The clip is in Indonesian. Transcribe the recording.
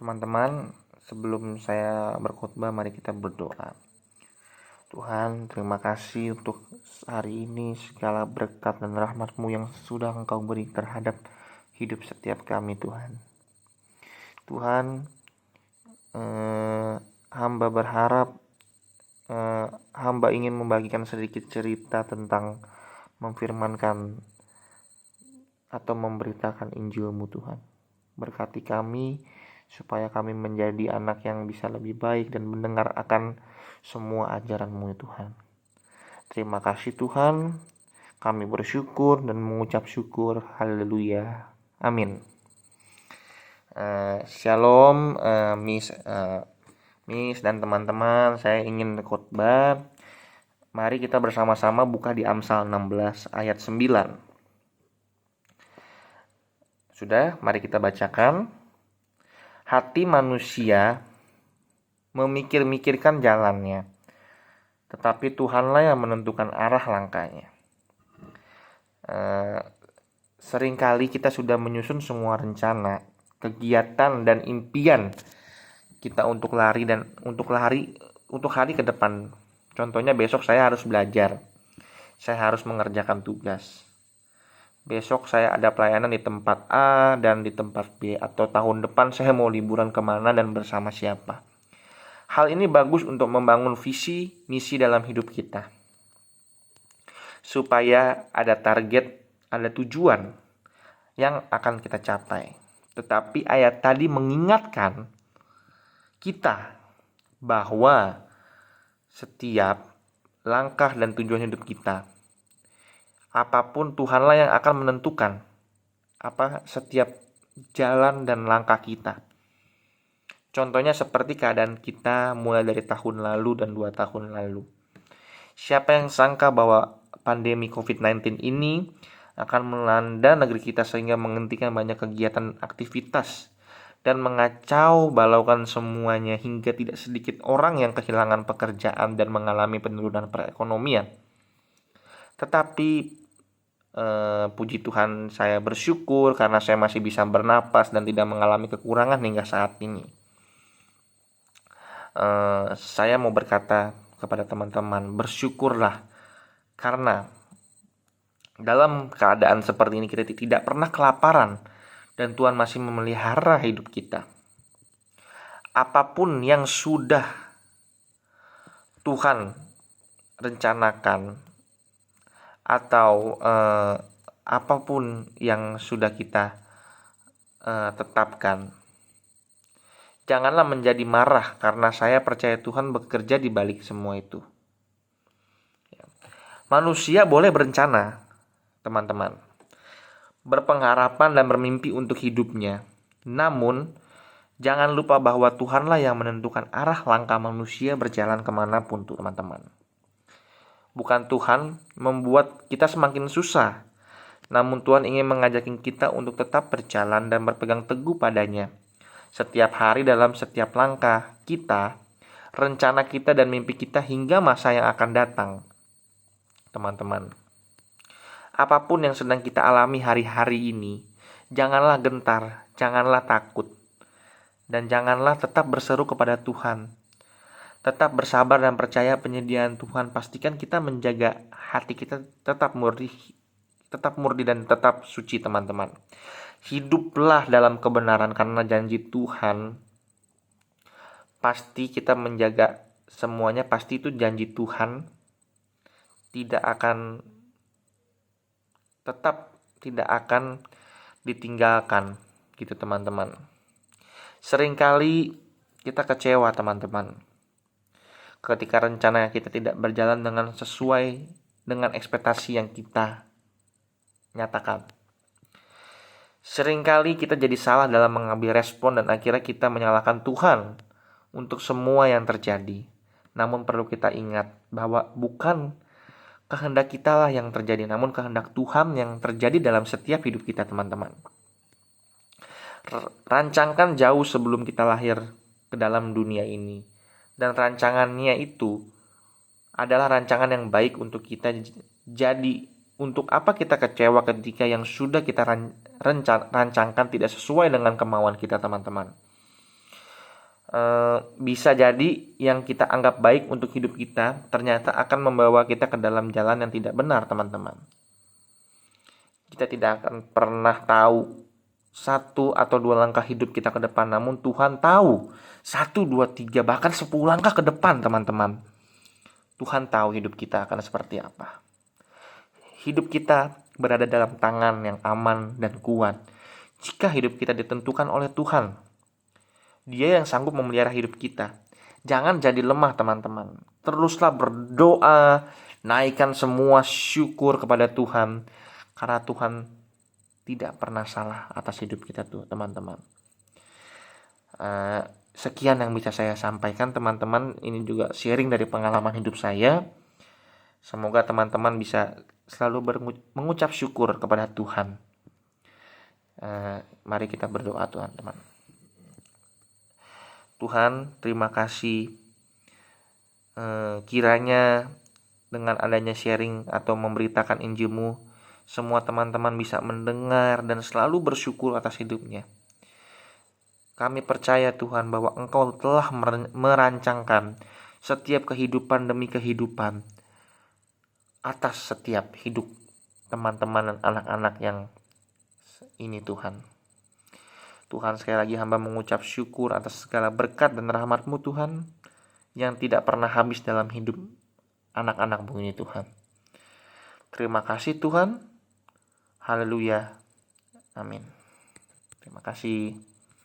Teman-teman, sebelum saya berkhotbah, mari kita berdoa. Tuhan, terima kasih untuk hari ini, segala berkat dan rahmat-Mu yang sudah Engkau beri terhadap hidup setiap kami, Tuhan. Tuhan, hamba berharap hamba ingin membagikan sedikit cerita tentang memfirmankan atau memberitakan Injil-Mu, Tuhan. Berkati kami supaya kami menjadi anak yang bisa lebih baik dan mendengar akan semua ajaran-Mu, Tuhan. Terima kasih Tuhan, kami bersyukur dan mengucap syukur. Haleluya, amin. Shalom, Miss dan teman-teman, saya ingin khotbah. Mari kita bersama-sama buka di Amsal 16 ayat 9. Sudah, mari kita bacakan. Hati manusia memikir-mikirkan jalannya, tetapi Tuhanlah yang menentukan arah langkahnya. Seringkali kita sudah menyusun semua rencana, kegiatan dan impian kita untuk hari ke depan. Contohnya besok saya harus belajar, saya harus mengerjakan tugas. Besok saya ada pelayanan di tempat A dan di tempat B, atau tahun depan saya mau liburan kemana dan bersama siapa. Hal ini bagus untuk membangun visi, misi dalam hidup kita. Supaya ada target, ada tujuan yang akan kita capai. Tetapi ayat tadi mengingatkan kita bahwa setiap langkah dan tujuan hidup kita, apapun Tuhanlah yang akan menentukan setiap jalan dan langkah kita. Contohnya seperti keadaan kita mulai dari tahun lalu dan 2 tahun lalu. Siapa yang sangka bahwa pandemi COVID-19 ini akan melanda negeri kita sehingga menghentikan banyak kegiatan aktivitas dan mengacau balaukan semuanya hingga tidak sedikit orang yang kehilangan pekerjaan dan mengalami penurunan perekonomian. Tetapi puji Tuhan, saya bersyukur karena saya masih bisa bernapas dan tidak mengalami kekurangan hingga saat ini. Saya mau berkata kepada teman-teman, bersyukurlah karena dalam keadaan seperti ini kita tidak pernah kelaparan dan Tuhan masih memelihara hidup kita. Apapun yang sudah Tuhan rencanakan atau apapun yang sudah kita tetapkan, janganlah menjadi marah karena saya percaya Tuhan bekerja di balik semua itu. Manusia boleh berencana, teman-teman, berpengharapan dan bermimpi untuk hidupnya. Namun, jangan lupa bahwa Tuhanlah yang menentukan arah langkah manusia berjalan kemanapun, teman-teman. Bukan Tuhan membuat kita semakin susah, namun Tuhan ingin mengajak kita untuk tetap berjalan dan berpegang teguh padanya. Setiap hari dalam setiap langkah kita, rencana kita dan mimpi kita hingga masa yang akan datang. Teman-teman, apapun yang sedang kita alami hari-hari ini, janganlah gentar, janganlah takut, dan janganlah tetap berseru kepada Tuhan. Tetap bersabar dan percaya penyediaan Tuhan. Pastikan kita menjaga hati kita tetap murni dan tetap suci, teman-teman. Hiduplah dalam kebenaran karena janji Tuhan. Pasti kita menjaga semuanya, pasti itu janji Tuhan tidak akan ditinggalkan gitu, teman-teman. Seringkali kita kecewa, teman-teman, ketika rencana kita tidak berjalan sesuai dengan ekspektasi yang kita nyatakan. Seringkali kita jadi salah dalam mengambil respon dan akhirnya kita menyalahkan Tuhan untuk semua yang terjadi. Namun perlu kita ingat bahwa bukan kehendak kita lah yang terjadi, namun kehendak Tuhan yang terjadi dalam setiap hidup kita, teman-teman. Rancangkan jauh sebelum kita lahir ke dalam dunia ini. Dan rancangannya itu adalah rancangan yang baik untuk kita. Jadi untuk apa kita kecewa ketika yang sudah kita rancangkan tidak sesuai dengan kemauan kita, teman-teman? bisa jadi yang kita anggap baik untuk hidup kita ternyata akan membawa kita ke dalam jalan yang tidak benar, teman-teman. Kita tidak akan pernah tahu 1 atau 2 langkah hidup kita ke depan, namun Tuhan tahu 1, 2, 3 bahkan 10 langkah ke depan, teman-teman. Tuhan tahu hidup kita akan seperti apa. Hidup kita berada dalam tangan yang aman dan kuat jika hidup kita ditentukan oleh Tuhan. Dia yang sanggup memelihara hidup kita. Jangan jadi lemah, teman-teman. Teruslah berdoa, naikkan semua syukur kepada Tuhan, karena Tuhan tidak pernah salah atas hidup kita tuh, teman-teman. Sekian yang bisa saya sampaikan, teman-teman. Ini juga sharing dari pengalaman hidup saya. Semoga teman-teman bisa selalu mengucap syukur kepada Tuhan. Mari kita berdoa, teman-teman. Tuhan, terima kasih. Kiranya dengan adanya sharing atau memberitakan Injil-Mu, semua teman-teman bisa mendengar dan selalu bersyukur atas hidupnya. Kami percaya Tuhan bahwa Engkau telah merancangkan setiap kehidupan demi kehidupan atas setiap hidup teman-teman dan anak-anak yang ini, Tuhan. Tuhan, sekali lagi hamba mengucap syukur atas segala berkat dan rahmat-Mu, Tuhan, yang tidak pernah habis dalam hidup anak-anak-Mu ini, Tuhan. Terima kasih, Tuhan. Haleluya. Amin. Terima kasih.